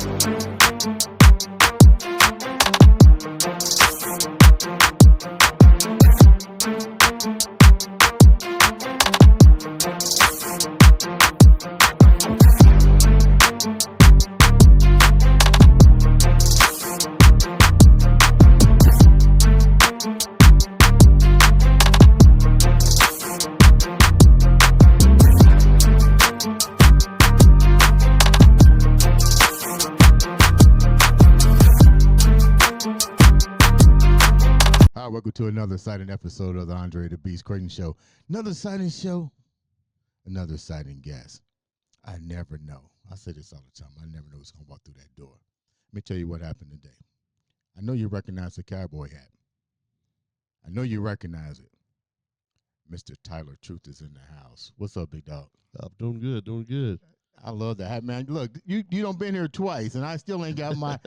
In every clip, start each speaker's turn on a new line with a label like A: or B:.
A: Welcome to another exciting episode of the Andre The Beast Crayton Show. Another exciting show, another exciting guest. I never know. I say this all the time. I never know who's going to walk through that door. Let me tell you what happened today. I know you recognize the cowboy hat. I know you recognize it. Mr. Tyler Truth is in the house. What's up, big dog?
B: I'm doing good, doing good.
A: I love that hat, man. Look, you don't been here twice, and I still ain't got my,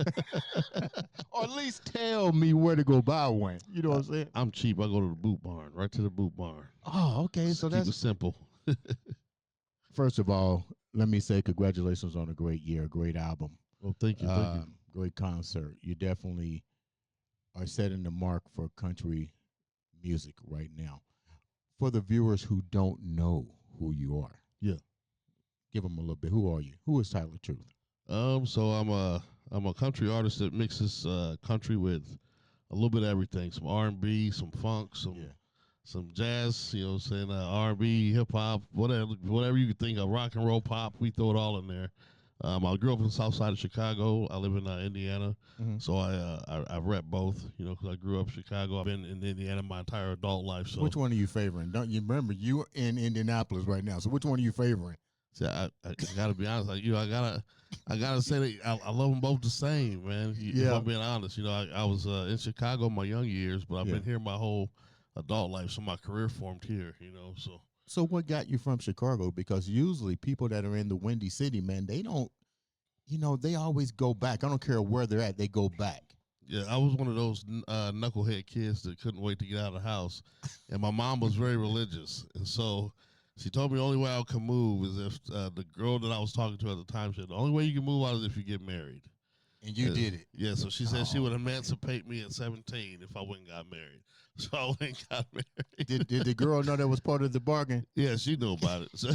A: or at least tell me where to go buy one. You know what I'm saying?
B: I'm cheap. I go to the boot barn, right to the boot barn.
A: Oh, okay. So
B: Keep
A: that's
B: it simple.
A: First of all, let me say congratulations on a great year, a great album.
B: Well, thank you. Thank you.
A: Great concert. You definitely are setting the mark for country music right now. For the viewers who don't know who you are,
B: yeah,
A: give them a little bit. Who are you? Who is Tyler Truth?
B: So I'm a country artist that mixes country with a little bit of everything. Some R&B, some funk, some jazz. You know, what I'm saying R&B, hip hop, whatever you can think of, rock and roll, pop. We throw it all in there. I grew up in the south side of Chicago. I live in Indiana, so I rep both. You know, because I grew up in Chicago. I've been in Indiana my entire adult life. So
A: which one are you favoring? Don't you remember you're in Indianapolis right now? So which one are you favoring?
B: See, I gotta be honest. Like, you know, I gotta say that I love them both the same, man. If I'm being honest, you know, I was in Chicago my young years, but I've been here my whole adult life. So my career formed here, you know.
A: So what got you from Chicago? Because usually people that are in the Windy City, man, they don't, you know, they always go back. I don't care where they're at, they go back.
B: Yeah, I was one of those knucklehead kids that couldn't wait to get out of the house, and my mom was very religious, and so she told me the only way I could move is if the girl that I was talking to at the time said the only way you can move out is if you get married.
A: And you did it.
B: Yeah, so she said she would emancipate me at 17 if I went and got married. So I went and got married.
A: Did the girl know that was part of the bargain?
B: Yeah, she knew about it. So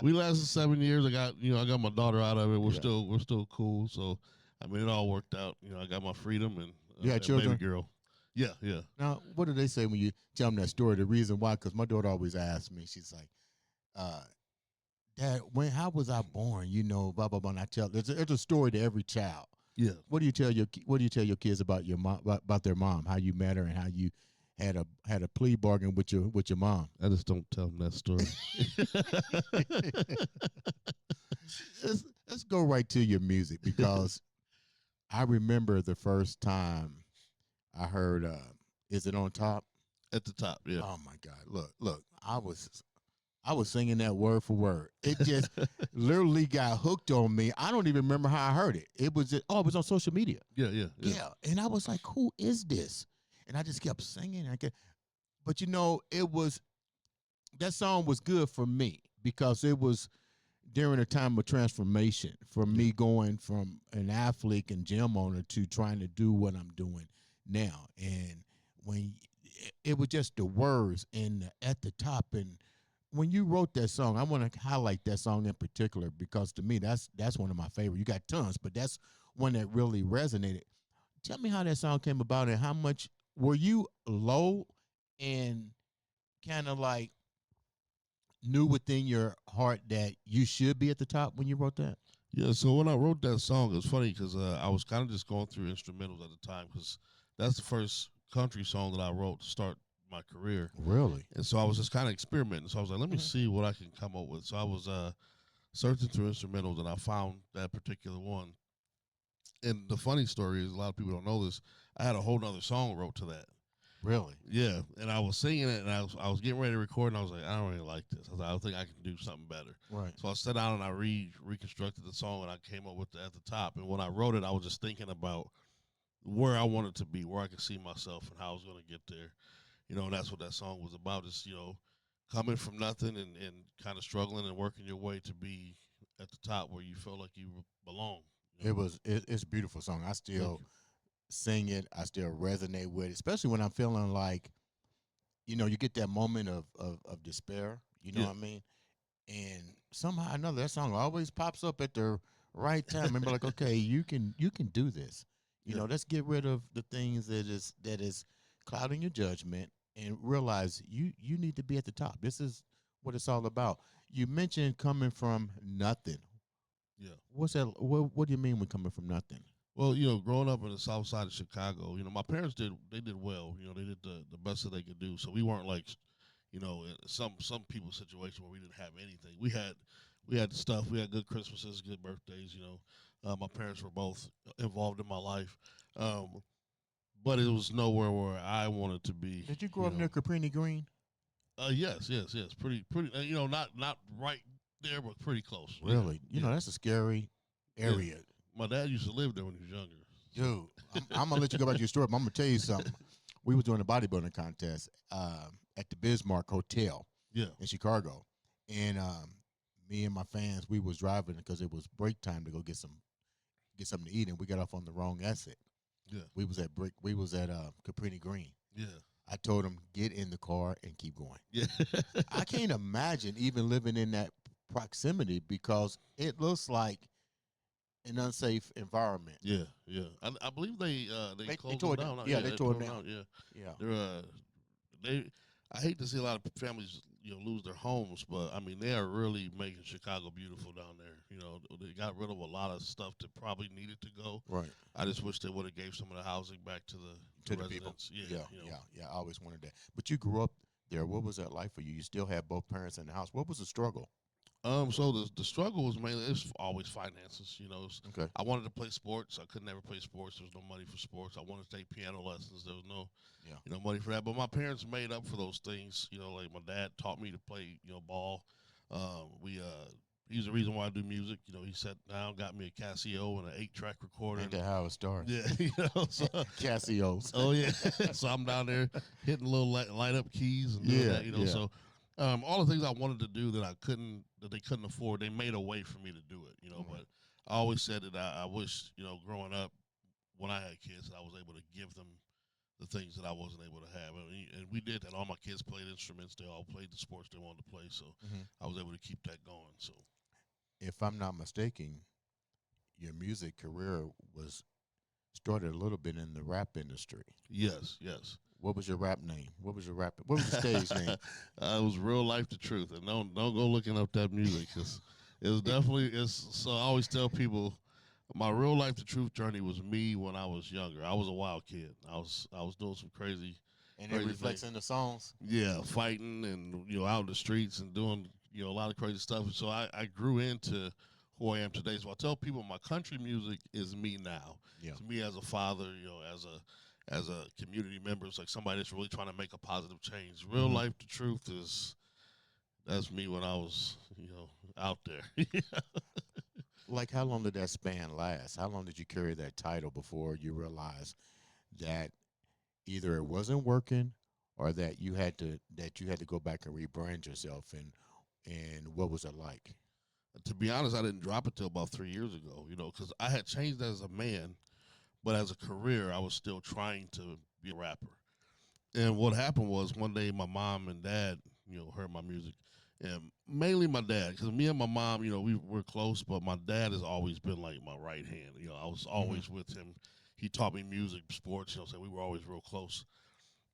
B: we lasted 7 years. I got my daughter out of it. We're still cool. So I mean, it all worked out. You know, I got my freedom and
A: you had children?
B: Baby girl. Yeah.
A: Now, what do they say when you tell them that story? The reason why? Because my daughter always asks me. She's like, Dad, how was I born? You know, blah blah blah. And I tell there's a story to every child.
B: Yeah.
A: What do you tell your kids about your mom, about their mom? How you met her and how you had a plea bargain with your mom?
B: I just don't tell them that story.
A: Let's go right to your music, because I remember the first time I heard "Is It On Top?"
B: At the top, yeah.
A: Oh my God! Look, I was singing that word for word. It just literally got hooked on me. I don't even remember how I heard it. It was it was on social media.
B: Yeah.
A: And I was like, who is this? And I just kept singing. But you know, that song was good for me because it was during a time of transformation for me, going from an athlete and gym owner to trying to do what I'm doing now. And when it was just the words and at the top, and when you wrote that song, I want to highlight that song in particular because to me that's one of my favorite. You got tons, but that's one that really resonated. Tell me how that song came about and how much were you low and kind of like knew within your heart that you should be at the top when you wrote that?
B: Yeah, so when I wrote that song, it's funny because I was kind of just going through instrumentals at the time because that's the first country song that I wrote to start my career.
A: Really?
B: And so I was just kind of experimenting. So I was like, let me see what I can come up with. So I was searching through instrumentals, and I found that particular one. And the funny story is, a lot of people don't know this, I had a whole nother song wrote to that.
A: Really?
B: Yeah, and I was singing it, and I was getting ready to record, and I was like, I don't really like this. I was like, I think I can do something better.
A: Right.
B: So I sat down and I reconstructed the song, and I came up with at the top. And when I wrote it, I was just thinking about where I wanted to be, where I could see myself, and how I was going to get there. You know, and that's what that song was about, is, you know, coming from nothing and kind of struggling and working your way to be at the top where you felt like you belong.
A: It's a beautiful song. I still sing it. I still resonate with it, especially when I'm feeling like, you get that moment of despair. You know what I mean? And somehow or another, that song always pops up at the right time. Remember, like, okay, you can do this. Let's get rid of the things that is clouding your judgment and realize you need to be at the top. This is what it's all about. You mentioned coming from nothing.
B: Yeah.
A: What's that? What do you mean when coming from nothing?
B: Well, growing up in the south side of Chicago, my parents did well. They did the best that they could do. So we weren't like, in some people's situation where we didn't have anything. We had stuff. We had good Christmases, good birthdays. My parents were both involved in my life, but it was nowhere where I wanted to be.
A: Did you grow up near Caprini Green?
B: Yes. Pretty. Not right there, but pretty close.
A: Really? That's a scary area.
B: Yeah. My dad used to live there when he was younger.
A: Dude, I'm gonna let you go back to your story, but I'm gonna tell you something. We were doing a bodybuilding contest at the Bismarck Hotel in Chicago, and me and my fans, we was driving because it was break time to go get something to eat, and we got off on the wrong exit.
B: Yeah,
A: we was at Caprini Green.
B: Yeah,
A: I told him get in the car and keep going.
B: Yeah,
A: I can't imagine even living in that proximity because it looks like an unsafe environment.
B: Yeah. I believe they closed them down.
A: Yeah, they tore them down.
B: Yeah. They're I hate to see a lot of families lose their homes, but I mean they are really making Chicago beautiful down there. They got rid of a lot of stuff that probably needed to go.
A: Right.
B: I just wish they would have gave some of the housing back to the
A: people.
B: residents.
A: Yeah. I always wanted that. But you grew up there. What was that like for you? You still had both parents in the house. What was the struggle?
B: So the struggle was mainly it's always finances.
A: Okay.
B: I wanted to play sports. I could never play sports. There was no money for sports. I wanted to take piano lessons. There was no, money for that. But my parents made up for those things. Like my dad taught me to play, ball. He's the reason why I do music. He sat down, got me a Casio and an 8-track recorder.
A: Ain't that how it started?
B: Yeah, so,
A: Casios.
B: Oh yeah. So I'm down there hitting little light up keys and doing that. So. All the things I wanted to do that they couldn't afford, they made a way for me to do it, But I always said that I wish, growing up, when I had kids, that I was able to give them the things that I wasn't able to have. And we did that. All my kids played instruments. They all played the sports they wanted to play. So I was able to keep that going. So,
A: if I'm not mistaken, your music career was started a little bit in the rap industry.
B: Yes.
A: What was your rap name? What was the stage name?
B: It was Real Life the Truth. And don't go looking up that music because it was definitely so I always tell people my Real Life the Truth journey was me when I was younger. I was a wild kid. I was doing some crazy
A: and it reflects in the songs.
B: Yeah, fighting and out in the streets and doing a lot of crazy stuff. So I grew into who I am today. So I tell people my country music is me now.
A: Yeah.
B: It's me as a father, as a community member. It's like somebody that's really trying to make a positive change. Real Life the Truth that's me when I was, out there.
A: Like, how long did that span last? How long did you carry that title before you realized that either it wasn't working or that you had to go back and rebrand yourself, and what was it like?
B: To be honest, I didn't drop it till about 3 years ago, because I had changed as a man, but as a career, I was still trying to be a rapper. And what happened was one day my mom and dad, heard my music, and mainly my dad, because me and my mom, we're close, but my dad has always been like my right hand. I was always with him. He taught me music, sports, so we were always real close.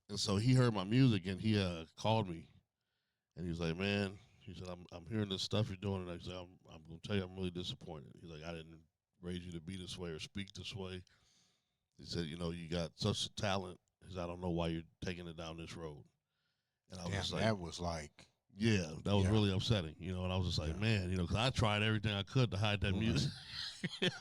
B: And so he heard my music, and he called me, and he was like, man, he said, I'm hearing this stuff you're doing, and I said, I'm going to tell you I'm really disappointed. He's like, I didn't raise you to be this way or speak this way. He said, you got such a talent. He said, I don't know why you're taking it down this road. And I was like,
A: that was like,
B: yeah, that was really upsetting, and I was just like, man, because I tried everything I could to hide that music.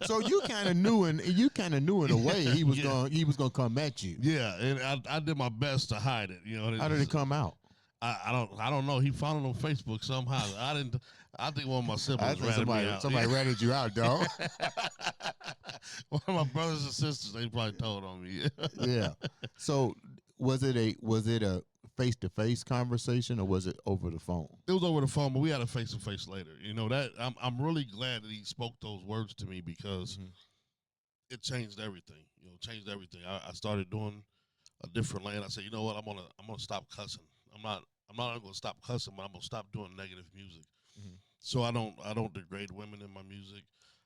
A: So you kind of knew in a way he was gonna come at you.
B: Yeah, and I did my best to hide it.
A: How did it come out?
B: I don't know. He found it on Facebook somehow. I think one of my siblings ratted me out.
A: Somebody ratted you out, dog.
B: One of my brothers and sisters, they probably told on me.
A: Yeah. So was it a face-to-face conversation, or was it over the phone?
B: It was over the phone, but we had a face to face later. You know that I'm really glad that he spoke those words to me because it changed everything. You know, changed everything. I started doing a different lane. I said, you know what, I'm gonna stop cussing. I'm not gonna stop cussing, but I'm gonna stop doing negative music. So I don't degrade women in my music.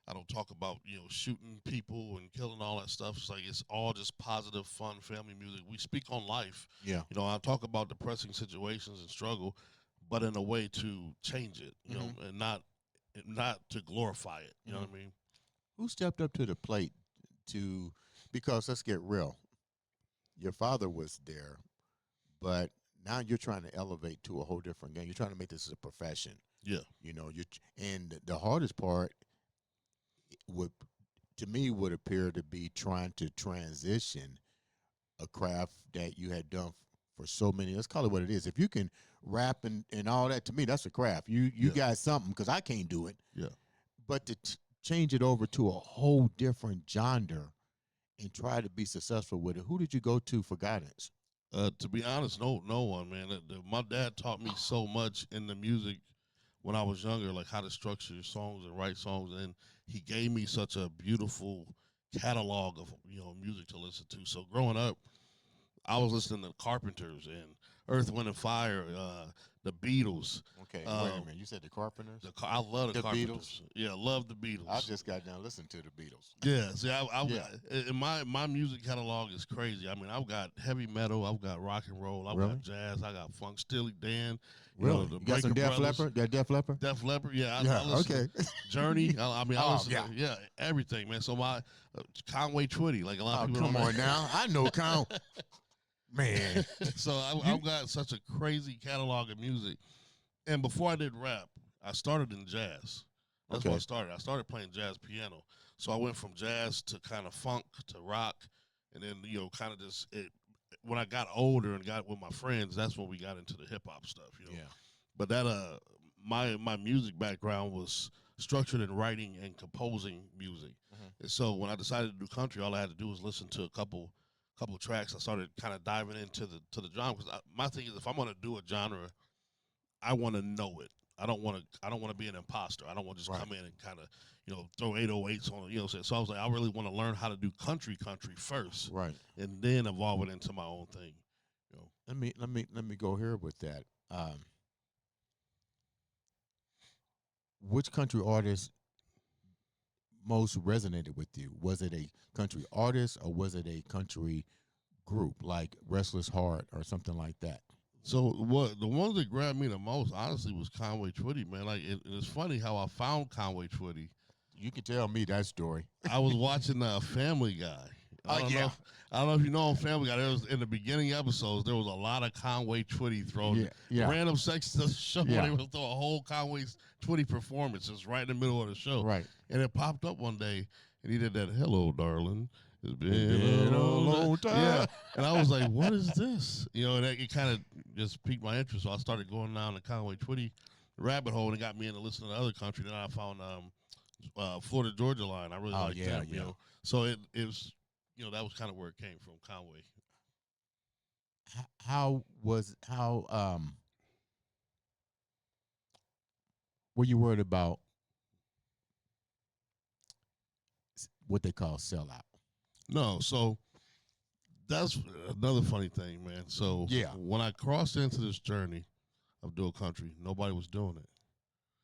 B: I don't talk about, you know, shooting people and killing all that stuff. It's like it's all just positive, fun, family music. We speak on life.
A: Yeah.
B: You know, I talk about depressing situations and struggle, but in a way to change it, you know, and not to glorify it. You know what I mean?
A: Who stepped up to the plate to, because let's get real, your father was there, but now you're trying to elevate to a whole different game. You're trying to make this a profession.
B: Yeah.
A: You know, and the hardest part would, to me, would appear to be trying to transition a craft that you had done for so many. Let's call it what it is. If you can rap and all that, to me, that's a craft. You got something, because I can't do it.
B: Yeah.
A: But to change it over to a whole different genre and try to be successful with it, who did you go to for guidance?
B: To be honest, no one, man. My dad taught me so much in the music when I was younger, like how to structure songs and write songs, and he gave me such a beautiful catalog of, you know, music to listen to. So growing up, I was listening to Carpenters and Earth, Wind and Fire, the Beatles.
A: Okay, wait a minute. You said the Carpenters?
B: I love the Carpenters.
A: Beatles?
B: Yeah, love the Beatles.
A: I just got down listening to the Beatles.
B: Yeah, see, and my music catalog is crazy. I mean, I've got heavy metal, I've got rock and roll, I've got jazz, I got funk, Steely Dan.
A: Really? You got some Def Leppard? Got Def Leppard?
B: Def Leppard, yeah. I listen to Journey. I listen to everything, man. So my Conway Twitty, like a lot of people.
A: Come on now, I know man.
B: So I've got such a crazy catalog of music. And before I did rap, I started in jazz. That's where I started. I started playing jazz piano. So I went from jazz to kind of funk to rock, and then, you know, kind of just when I got older and got with my friends, that's when we got into the hip hop stuff, you know. Yeah. But that my music background was structured in writing and composing music. And so when I decided to do country, all I had to do was listen to a couple tracks. I started kind of diving into the genre, because my thing is, if I'm going to do a genre, I want to know it. I don't want to be an imposter. I don't want to just come in and kind of, you know, throw 808s on it, you know. So I was like, I really want to learn how to do country first,
A: right,
B: and then evolve it into my own thing. You know.
A: Let me go here with that. Which country artist most resonated with you? Was it a country artist, or was it a country group like Restless Heart or something like that?
B: So the ones that grabbed me the most, honestly, was Conway Twitty, man. Like it's funny how I found Conway Twitty.
A: You can tell me that story.
B: I was watching Family Guy. I don't know if you know on Family Guy. There was, in the beginning episodes, there was a lot of Conway Twitty thrown. Random sex to the show. They would throw a whole Conway Twitty performance just right in the middle of the show.
A: Right.
B: And it popped up one day, and he did that, "Hello, darling. It's been a long time." Yeah. And I was like, what is this? You know, and it kind of just piqued my interest. So I started going down the Conway Twitty rabbit hole, and it got me into listening to other country. Then I found Florida Georgia Line. I really liked that. You know, so it was, you know, that was kind of where it came from, Conway.
A: How were you worried about what they call sellout?
B: No, so that's another funny thing, man. So when I crossed into this journey of doing country, nobody was doing it.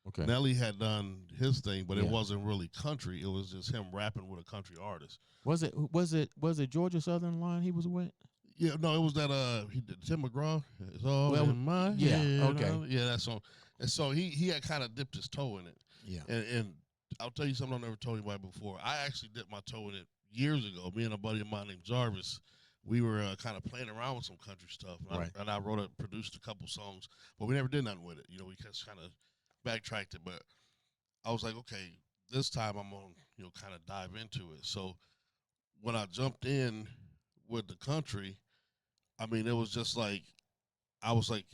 B: Okay. Nelly had done his thing, but it wasn't really country. It was just him rapping with a country artist.
A: Was it Georgia Southern Line he was with?
B: Yeah, no, it was that he did Tim McGraw. It's all in my head.
A: Okay.
B: Yeah, that song. And so he had kind of dipped his toe in it. Yeah. And I'll tell you something I never told anybody before. I actually dipped my toe in it years ago. Me and a buddy of mine named Jarvis, we were kind of playing around with some country stuff. And I produced a couple songs, but we never did nothing with it. You know, we just kind of backtracked it. But I was like, okay, this time I'm going to, you know, kind of dive into it. So when I jumped in with the country, I mean, it was just like, I was like,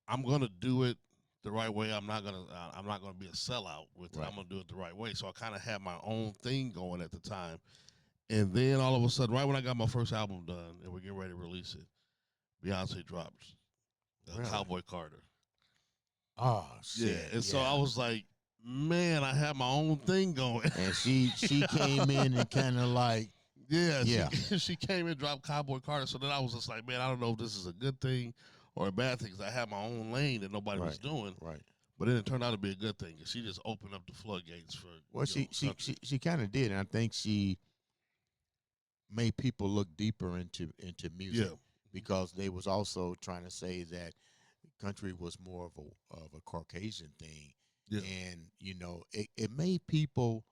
B: I'm going to do it the right way. I'm not gonna be a sellout with it. I'm gonna do it the right way. So I kind of had my own thing going at the time, and then all of a sudden, right when I got my first album done and we're getting ready to release it, Beyonce drops
A: Really?
B: Cowboy Carter.
A: Oh
B: Yeah,
A: shit.
B: and so I was like, man, I had my own thing going.
A: And she came in and kind of like,
B: Yeah,
A: yeah,
B: she came and dropped Cowboy Carter. So then I was just like, man, I don't know if this is a good thing or a bad thing, because I had my own lane that nobody was
A: right,
B: doing.
A: right.
B: But then it turned out to be a good thing, 'cause she just opened up the floodgates for
A: Well, she kind of did, and I think she made people look deeper into music
B: Yeah,
A: because they was also trying to say that country was more of a Caucasian thing,
B: yeah,
A: and it made people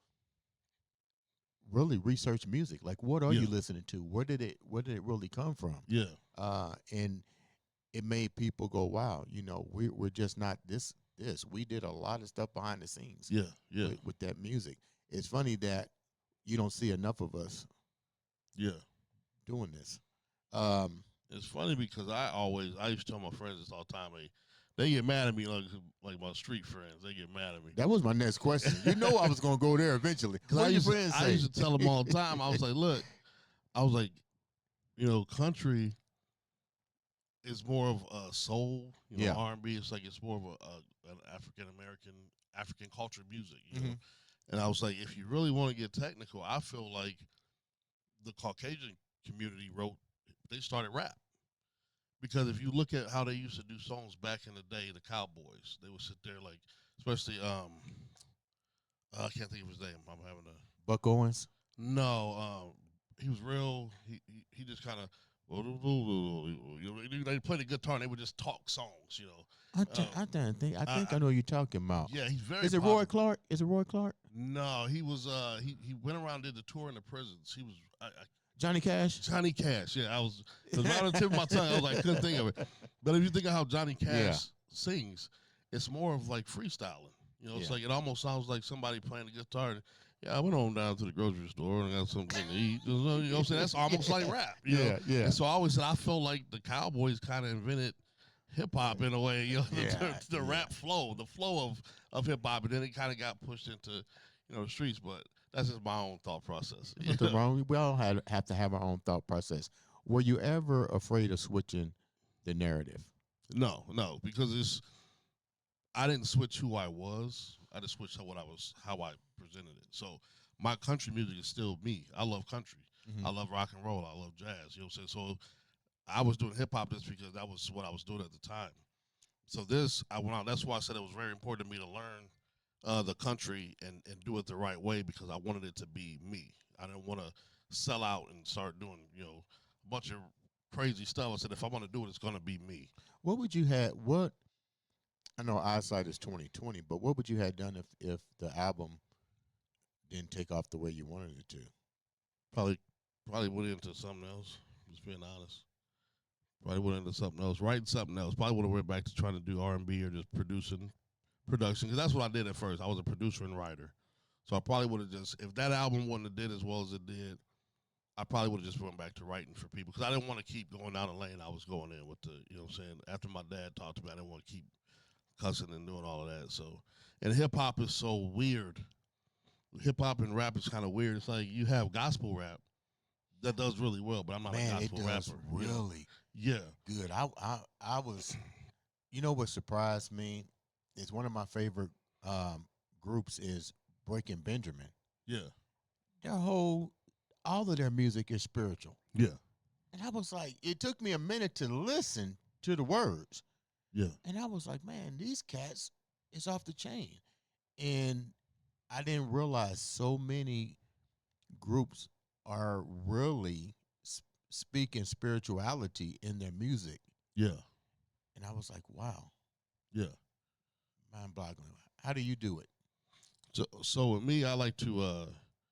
A: really research music. Like, what are
B: yeah,
A: you listening to? Where did it really come from?
B: yeah,
A: And it made people go, wow, we're just not this. We did a lot of stuff behind the scenes
B: yeah, yeah,
A: with that music. It's funny that you don't see enough of us
B: yeah.
A: doing this. Um,
B: It's funny because I used to tell my friends this all the time. They get mad at me like my street friends. They get mad at me.
A: that was my next question. You know I was going to go there eventually.
B: Because
A: What do your friends
B: I
A: say?
B: used to tell them all the time. I was like, look, I was like, country is more of a soul.
A: Yeah.
B: R&B. It's more of an African culture music.
A: Mhm.
B: And I was like, if you really want to get technical, I feel like the Caucasian community they started rap. Because if you look at how they used to do songs back in the day, the Cowboys, they would sit there like, especially I can't think of his name. I'm having a
A: Buck Owens.
B: no. He was real. He just kind of they play the guitar and they would just talk songs.
A: I think I know who you're talking about.
B: Yeah, he's very.
A: Is it
B: popular.
A: Roy Clark? Is it Roy Clark?
B: No, he was. He went around and did the tour in the prisons. He was.
A: Johnny Cash?
B: Johnny Cash. Yeah, it was right on the tip of my tongue. I was like, couldn't think of it. But if you think of how Johnny Cash sings, it's more of like freestyling. It's like it almost sounds like somebody playing the guitar. Yeah, I went on down to the grocery store and I got something to eat. You know what I'm saying? That's almost like rap.
A: Yeah.
B: And so I always said I feel like the Cowboys kind of invented hip hop in a way. The rap flow, the flow of hip hop, and then it kind of got pushed into the streets. But that's just my own thought process.
A: Nothing wrong. We all have to have our own thought process. Were you ever afraid of switching the narrative?
B: No, because I didn't switch who I was. I just switched how I presented it. So my country music is still me. I love country.
A: Mhm.
B: I love rock and roll. I love jazz. You know what I'm saying? So I was doing hip hop just because that was what I was doing at the time. So I went out. That's why I said it was very important to me to learn the country and do it the right way, because I wanted it to be me. I didn't want to sell out and start doing a bunch of crazy stuff. I said if I want to do it, it's going to be me.
A: What would you have? What I know eyesight is 20/20, but what would you have done if the album didn't take off the way you wanted it to?
B: Probably went into something else. Just being honest. Probably went into something else, writing something else. Probably would have went back to trying to do R&B or just production, because that's what I did at first. I was a producer and writer, so I probably would have if that album wouldn't have did as well as it did, I probably would have just went back to writing for people, because I didn't want to keep going down the lane I was going in with what I'm saying. After my dad talked to me, I didn't want to keep cussing and doing all of that. So, and hip hop is so weird. Hip hop and rap is kind of weird. It's like you have gospel rap that does really well, but I'm not a
A: Man, it
B: gospel
A: does
B: rapper.
A: really
B: Yeah.
A: good. I was, what surprised me is one of my favorite groups is Breaking Benjamin.
B: Yeah.
A: All of their music is spiritual.
B: Yeah.
A: And I was like, it took me a minute to listen to the words.
B: Yeah.
A: And I was like, man, these cats is off the chain. And I didn't realize so many groups are really speaking spirituality in their music.
B: Yeah.
A: And I was like, wow,
B: Yeah.
A: mind-boggling. How do you do it?
B: So with me, I like to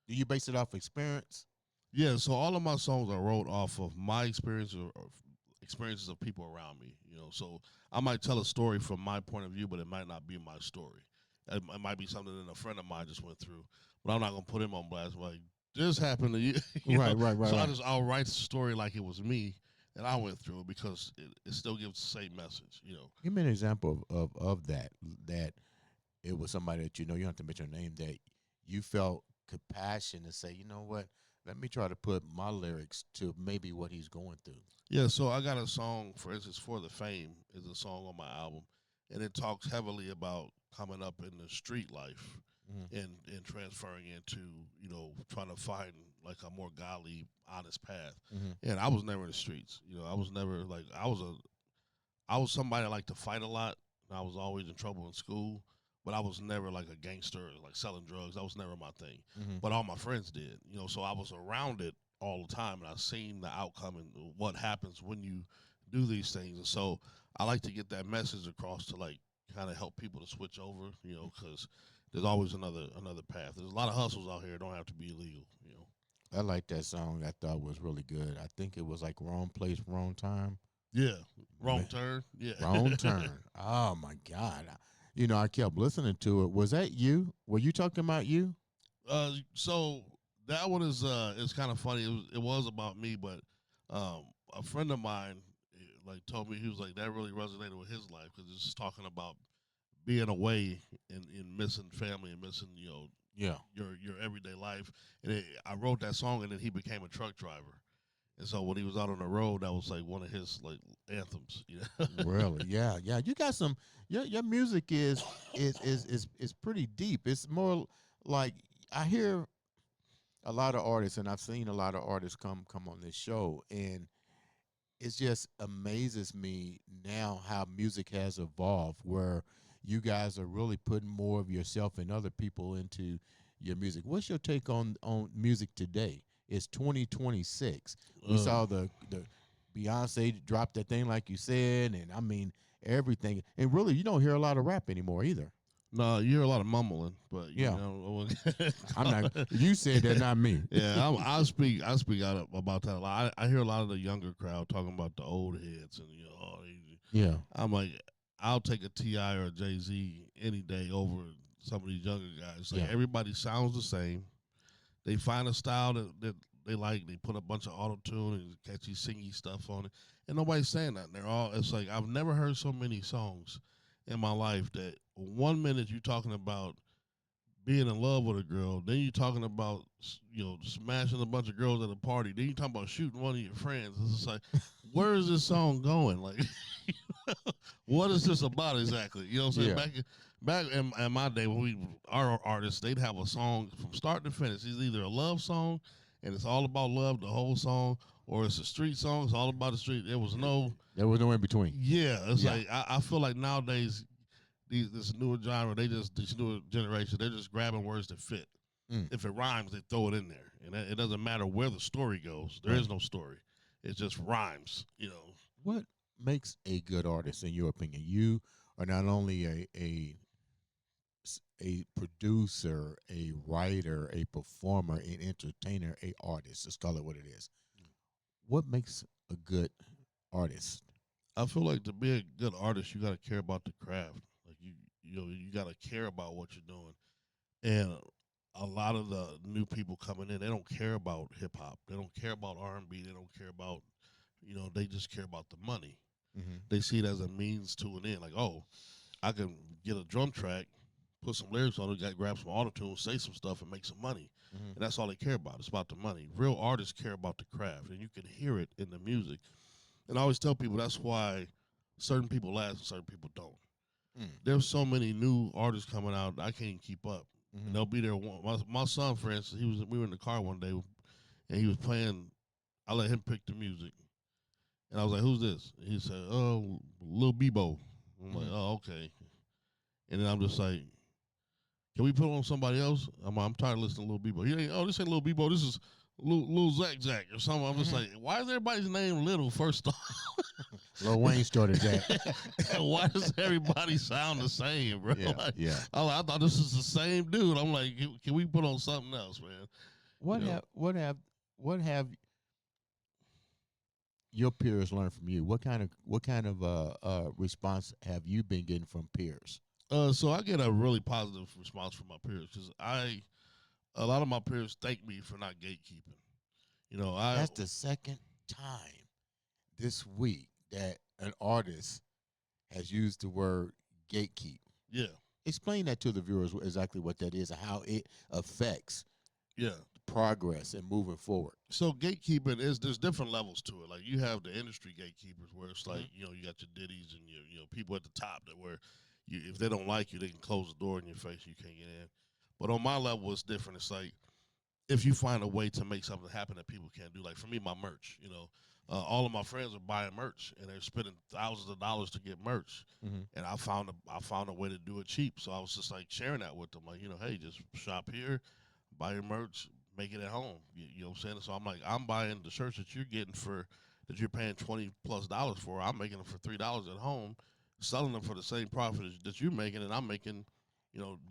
A: Do you base it off experience?
B: yeah, so all of my songs are wrote off of my experience or experiences of people around me, So I might tell a story from my point of view, but it might not be my story. It might be something that a friend of mine just went through, but I'm not gonna put him on blast. Like, this happened to you,
A: Right.
B: So I'll write the story like it was me and I went through it, because it still gives the same message,
A: Give me an example of that it was somebody that you don't have to mention their name, that you felt compassion to say, you know what, Let me try to put my lyrics to maybe what he's going through.
B: Yeah, so I got a song, for instance, For the Fame is a song on my album, and it talks heavily about coming up in the street life
A: Mm-hmm.
B: and transferring into, trying to find like a more godly, honest path.
A: Mm-hmm.
B: And I was never in the streets. I was never like I was somebody that liked to fight a lot. And I was always in trouble in school, but I was never like a gangster, like selling drugs. That was never my thing.
A: Mm-hmm.
B: But all my friends did, so I was around it all the time, and I seen the outcome and what happens when you do these things. And so I like to get that message across to like kind of help people to switch over, because there's always another path. There's a lot of hustles out here. It don't have to be illegal.
A: I like that song. I thought was really good. I think it was like Wrong Place, Wrong Time.
B: Yeah, wrong
A: Man,
B: turn. Yeah,
A: Wrong Turn. Oh my God. I kept listening to it. Was that you? Were you talking about you?
B: So that one is kind of funny. It was about me, but a friend of mine like told me, he was like, that really resonated with his life because it's talking about being away and missing family and missing
A: Yeah.
B: your everyday life. And I wrote that song, and then he became a truck driver. And so when he was out on the road, that was like one of his like anthems.
A: Really? Yeah. Yeah. You got some. Your music is pretty deep. It's more like I hear a lot of artists, and I've seen a lot of artists come on this show, and it just amazes me now how music has evolved, where you guys are really putting more of yourself and other people into your music. What's your take on music today? It's 2026. We
B: Uh,
A: saw the Beyonce drop that thing like you said, and I mean everything. And really, you don't hear a lot of rap anymore either.
B: no, you hear a lot of mumbling, but
A: Yeah.
B: know.
A: I'm not. You said that, not me.
B: Yeah, I speak out about that a lot. I hear a lot of the younger crowd talking about the old heads, and
A: Yeah.
B: I'm like, I'll take a Ti or a Jay Z any day over some of these younger guys. Like
A: Yeah.
B: everybody sounds the same. They find a style that they like. They put a bunch of auto tune and catchy singy stuff on it, and nobody's saying that. They're all. It's like I've never heard so many songs in my life that 1 minute you're talking about being in love with a girl, then you're talking about smashing a bunch of girls at a party, then you're talking about shooting one of your friends. It's just like, where is this song going? Like, what is this about exactly? You know what I'm saying?
A: Yeah.
B: Back in my day when our artists, they'd have a song from start to finish. It's either a love song and it's all about love the whole song, or it's a street song. It's all about the street. There was no.
A: There was no in between.
B: Yeah, it's
A: Yeah.
B: like I feel like nowadays this newer genre, this newer generation, they're just grabbing words that fit.
A: Mm.
B: If it rhymes, they throw it in there, and it doesn't matter where the story goes. There is no story. It just rhymes.
A: What makes a good artist, in your opinion? You are not only a producer, a writer, a performer, an entertainer, a artist. Let's call it what it is. What makes a good artist?
B: I feel like to be a good artist, you got to care about the craft. Like you got to care about what you're doing. And a lot of the new people coming in, they don't care about hip hop. They don't care about R&B. They don't care about, they just care about the money.
A: Mm-hmm.
B: They see it as a means to an end. Like, oh, I can get a drum track, put some lyrics on it, grab some auto-tune, say some stuff, and make some money.
A: Mm-hmm.
B: And that's all they care about. It's about the money. Real artists care about the craft, and you can hear it in the music. And I always tell people that's why certain people last and certain people don't.
A: Mm.
B: There's so many new artists coming out, I can't keep up.
A: Mm-hmm.
B: And they'll be there. My son, for instance, we were in the car one day, and he was playing. I let him pick the music, and I was like, "Who's this?" And he said, "Oh, Lil Bebo." I'm like, "Oh, okay." And then I'm just like, "Can we put on somebody else?" I'm tired of listening to Lil Bebo. He ain't. Oh, this ain't Lil Bebo. This is Lil Zach or something. I'm just like, why is everybody's name Little first off?
A: Lil Wayne started that.
B: Why does everybody sound the same, bro?
A: Yeah,
B: Like,
A: yeah.
B: I thought this was the same dude. I'm like, can we put on something else, man?
A: What have your peers learned from you? What kind of response have you been getting from peers?
B: So I get a really positive response from my peers because a lot of my peers thank me for not gatekeeping.
A: That's the second time this week that an artist has used the word gatekeep.
B: Yeah.
A: Explain that to the viewers exactly what that is and how it affects
B: Yeah.
A: the progress and moving forward.
B: So gatekeeping there's different levels to it. Like you have the industry gatekeepers where it's like, you got your Diddy's and your people at the top that where if they don't like you, they can close the door in your face. You can't get in. But on my level, it's different. It's like if you find a way to make something happen that people can't do. Like for me, my merch, all of my friends are buying merch and they're spending thousands of dollars to get merch. And I found a way to do it cheap. So I was just like sharing that with them. Like, hey, just shop here, buy your merch, make it at home. You know what I'm saying? So I'm like, I'm buying the shirts that you're getting that you're paying $20+ for. I'm making them for $3 at home, selling them for the same profit that you're making, and I'm making,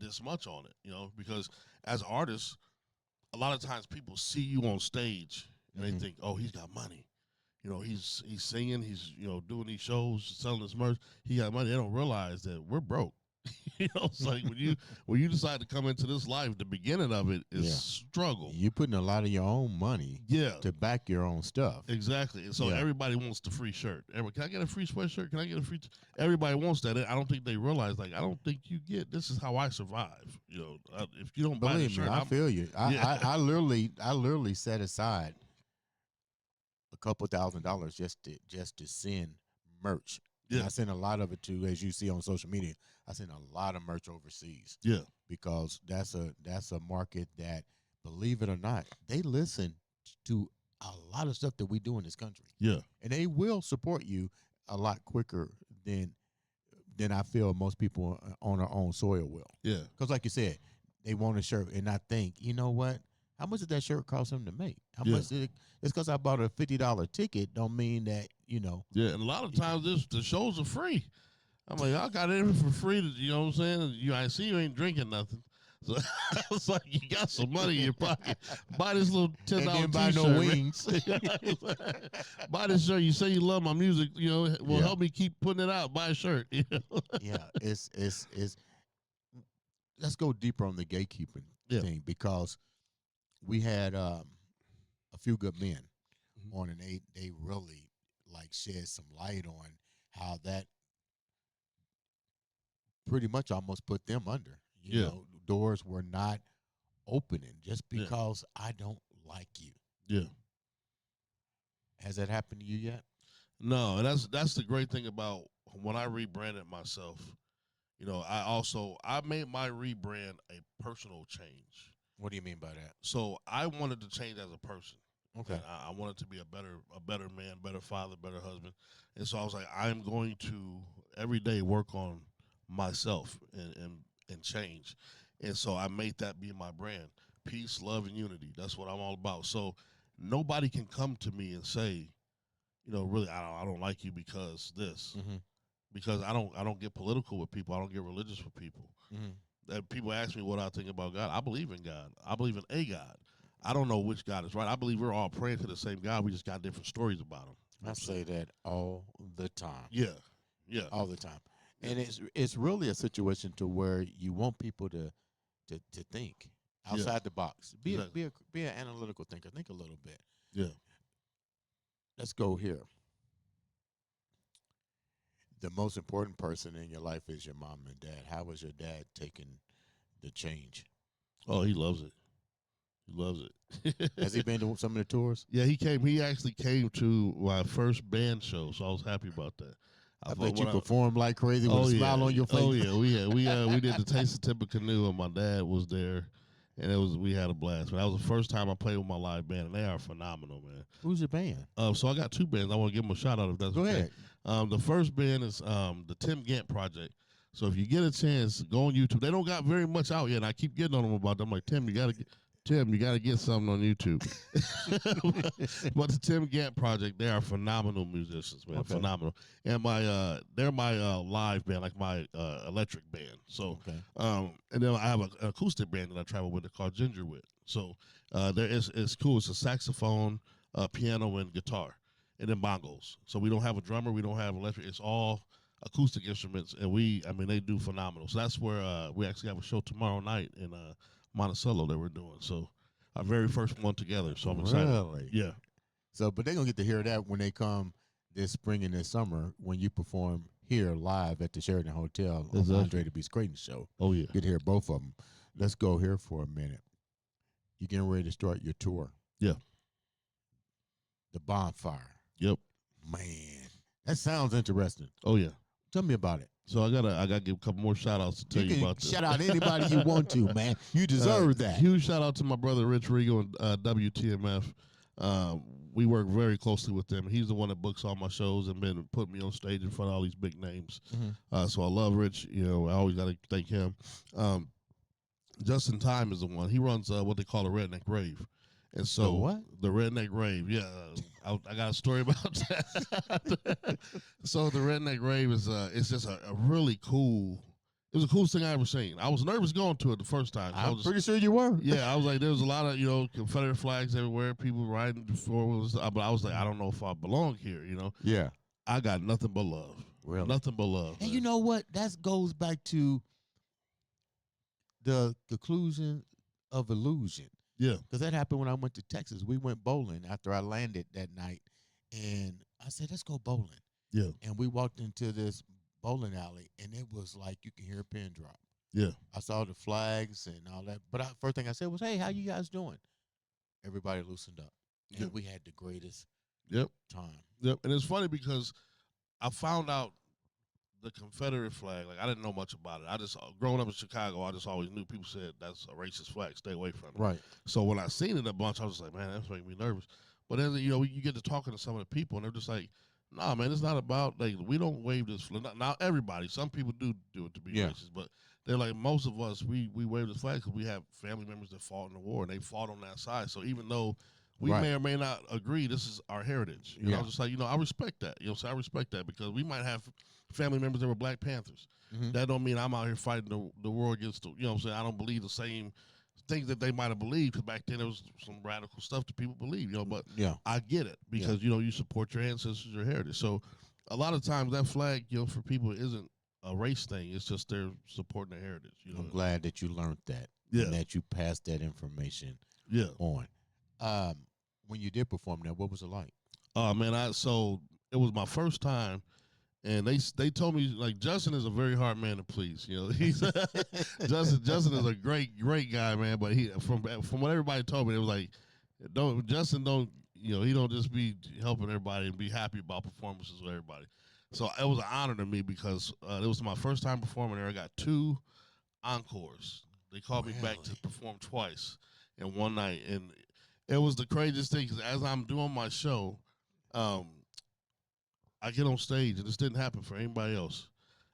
B: this much on it. Because as artists, a lot of times people see you on stage and they think, oh, he's got money. He's singing, he's doing these shows, selling his merch. He got money. They don't realize that we're broke. It's like when you decide to come into this life, the beginning of it is struggle.
A: You're putting a lot of your own money to back your own stuff.
B: Exactly. And so everybody wants the free shirt. Can I get a free sweatshirt? Can I get a free everybody wants that. I don't think they realize, like, I don't think you get this is how I survive. If you don't buy the shirt,
A: I feel you. I literally set aside a couple $1,000s just to send merch. Yeah. I send a lot of it to, as you see on social media, I send a lot of merch overseas.
B: Yeah.
A: Because that's a market that, believe it or not, they listen to a lot of stuff that we do in this country.
B: Yeah.
A: And they will support you a lot quicker than I feel most people on our own soil will.
B: Yeah.
A: Because like you said, they want a shirt and I think, you know what? How much did that shirt cost them to make? How much did it? It's because I bought a $50 ticket. Don't mean that,
B: Yeah, and a lot of times the shows are free. I'm like, I got it for free. You know what I'm saying? I see you ain't drinking nothing. So it's like you got some money in your pocket. Buy this little $10
A: and buy
B: t-shirt.
A: No wings.
B: Buy this shirt. You say you love my music. Help me keep putting it out. Buy a shirt.
A: Yeah, it's. Let's go deeper on the gatekeeping thing because we had a few good men on, and they really shed some light on how that pretty much almost put them under. You know, doors were not opening just because I don't like you.
B: Yeah.
A: Has that happened to you yet?
B: No, and that's the great thing about when I rebranded myself. I made my rebrand a personal change.
A: What do you mean by that?
B: So I wanted to change as a person.
A: Okay.
B: I wanted to be a better man, better father, better husband. And so I was like, I'm going to every day work on myself and change. And so I made that be my brand. Peace, love, and unity. That's what I'm all about. So nobody can come to me and say, really, I don't like you because this.
A: Mm-hmm.
B: Because I don't get political with people. I don't get religious with people.
A: Mm-hmm.
B: That people ask me what I think about God. I believe in God. I believe in a God. I don't know which God is right. I believe we're all praying to the same God. We just got different stories about him.
A: I say that all the time.
B: Yeah. Yeah.
A: All the time. And it's really a situation to where you want people to think outside the box. Be an analytical thinker. Think a little bit.
B: Yeah.
A: Let's go here. The most important person in your life is your mom and dad. How was your dad taking the change?
B: Oh, he loves it. He loves it.
A: Has he been to some of the tours?
B: Yeah, he came. He actually came to my first band show, so I was happy about that.
A: I bet you performed like crazy with a smile on your face.
B: Oh yeah, we did the Taste of Tippecanoe, and my dad was there, and we had a blast. But that was the first time I played with my live band, and they are phenomenal, man.
A: Who's your band?
B: So I got two bands. I want to give them a shout out if that's okay.
A: Go ahead.
B: The first band is the Tim Gant Project. So if you get a chance, go on YouTube. They don't got very much out yet, and I keep getting on them about them. I'm like, Tim, you got to get something on YouTube. But the Tim Gant Project, they are phenomenal musicians, man. Okay. Phenomenal. And they're my live band, like my electric band. So, and then I have an acoustic band that I travel with called Ginger Wit. So it's cool. It's a saxophone, piano, and guitar, and then bongos. So we don't have a drummer. We don't have electric. It's all acoustic instruments, and they do phenomenal. So that's where we actually have a show tomorrow night in Monticello that we're doing. So our very first one together. So I'm excited.
A: Really?
B: Yeah.
A: So, but they're going to get to hear that when they come this spring and this summer when you perform here live at the Sheraton Hotel on the Andre The Beast Crayton show.
B: Oh, yeah.
A: Get to hear both of them. Let's go here for a minute. You're getting ready to start your tour.
B: Yeah.
A: The Bonfire.
B: Yep.
A: Man, that sounds interesting.
B: Oh yeah.
A: Tell me about it.
B: So I gotta give a couple more shout outs to tell you about this.
A: Shout out anybody you want to, man. You deserve that.
B: Huge shout out to my brother Rich Rigo and WTMF. We work very closely with them. He's the one that books all my shows and been putting me on stage in front of all these big names. So I love Rich. You know, I always got to thank him. Just in Time is the one. He runs what they call a redneck rave. And so the redneck rave, yeah, I got a story about that. So the redneck rave is it's just a really cool. It was the coolest thing I ever seen. I was nervous going to it the first time.
A: I'm pretty sure you were.
B: Yeah, I was like, there was a lot of Confederate flags everywhere, people riding forward, but I was like, I don't know if I belong here.
A: Yeah,
B: I got nothing but love.
A: Really,
B: nothing but love.
A: And man, you know what? That goes back to the conclusion of illusion.
B: Yeah.
A: Because that happened when I went to Texas. We went bowling after I landed that night. And I said, let's go bowling.
B: Yeah.
A: And we walked into this bowling alley, and it was like you can hear a pin drop.
B: Yeah.
A: I saw the flags and all that. But first thing I said was, hey, how you guys doing? Everybody loosened up. And we had the greatest time.
B: Yep. And it's funny because I found out the Confederate flag, like I didn't know much about it. I just, growing up in Chicago, I just always knew people said that's a racist flag, stay away from it.
A: Right.
B: So when I seen it a bunch, I was like, man, that's making me nervous. But then, you get to talking to some of the people, and they're just like, nah, man, it's not about, like, we don't wave this flag. Now, everybody, some people do it to be racist, but they're like, most of us, we wave this flag because we have family members that fought in the war, and they fought on that side. So even though we may or may not agree, this is our heritage. You know, just like, I respect that. So I respect that because we might have family members that were Black Panthers. That don't mean I'm out here fighting the war against the, I don't believe the same things that they might have believed, because back then there was some radical stuff that people believe, but I get it because, you support your ancestors, your heritage. So a lot of times that flag, for people isn't a race thing. It's just they're supporting their heritage.
A: I'm glad that you learned that and that you passed that information on. When you did perform that, what was it like?
B: Man, so it was my first time. And they told me, like, Justin is a very hard man to please. He's Justin is a great guy, man. But he from what everybody told me, it was like, Justin don't he don't just be helping everybody and be happy about performances with everybody. So it was an honor to me because it was my first time performing there. I got 2 encores. They called me back to perform twice in one night, and it was the craziest thing because as I'm doing my show, I get on stage, and this didn't happen for anybody else.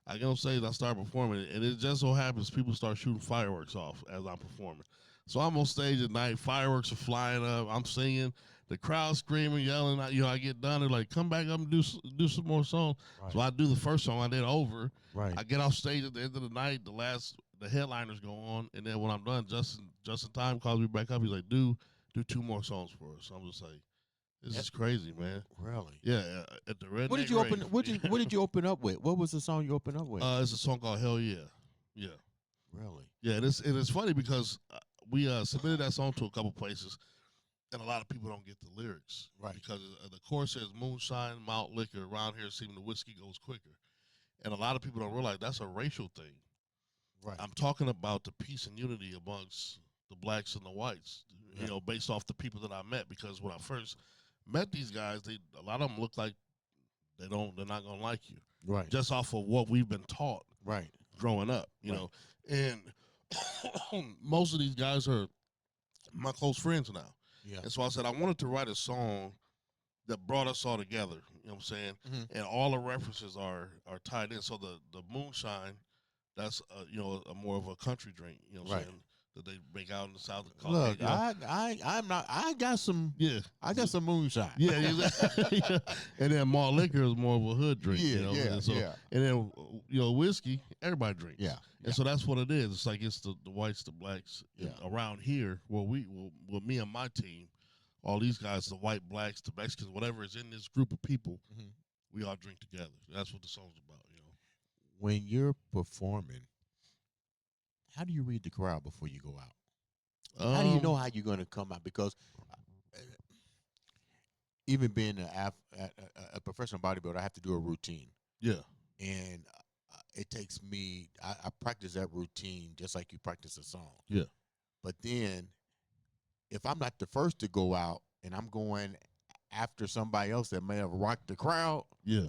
B: I get on stage, and I start performing, and it just so happens people start shooting fireworks off as I'm performing. So I'm on stage at night, fireworks are flying up, I'm singing, the crowd screaming, yelling. I get done, they're like, come back up and do some more songs. Right. So I do the first song, I did over. Right. I get off stage at the end of the night, the headliners go on, and then when I'm done, Justin Time calls me back up. He's like, do 2 more songs for us. So I'm just like, this is crazy, man.
A: Really?
B: Yeah. At the Redneck
A: What did you open? What did you open up with? What was the song you opened up with?
B: It's a song called Hell Yeah. Yeah.
A: Really?
B: Yeah, and it's funny because we submitted that song to a couple places, and a lot of people don't get the lyrics, right? Because the chorus says moonshine, malt liquor. Around here, seeming the whiskey goes quicker, and a lot of people don't realize that's a racial thing. Right. I'm talking about the peace and unity amongst the blacks and the whites. Based off the people that I met, because when I first met these guys, a lot of them look like they're not gonna like you, right? Just off of what we've been taught, right, growing up, you know. And most of these guys are my close friends now, and so I said I wanted to write a song that brought us all together. You know what I'm saying? And all the references are tied in. So the moonshine, that's a more of a country drink. You know what I'm saying? That they make out in the South.
A: Look, I got some. Yeah, I got some moonshine.
B: Yeah, exactly. And then malt liquor is more of a hood drink. And then whiskey, everybody drinks. Yeah, and so that's what it is. It's like it's the whites, the blacks. Around here, with me and my team, all these guys, the white, blacks, the Mexicans, whatever is in this group of people, we all drink together. That's what the song's about.
A: When you're performing, how do you read the crowd before you go out? How do you know how you're going to come out? Because even being a professional bodybuilder, I have to do a routine. Yeah. And it takes me, I practice that routine just like you practice a song. Yeah. But then if I'm not the first to go out and I'm going after somebody else that may have rocked the crowd,
B: Yeah.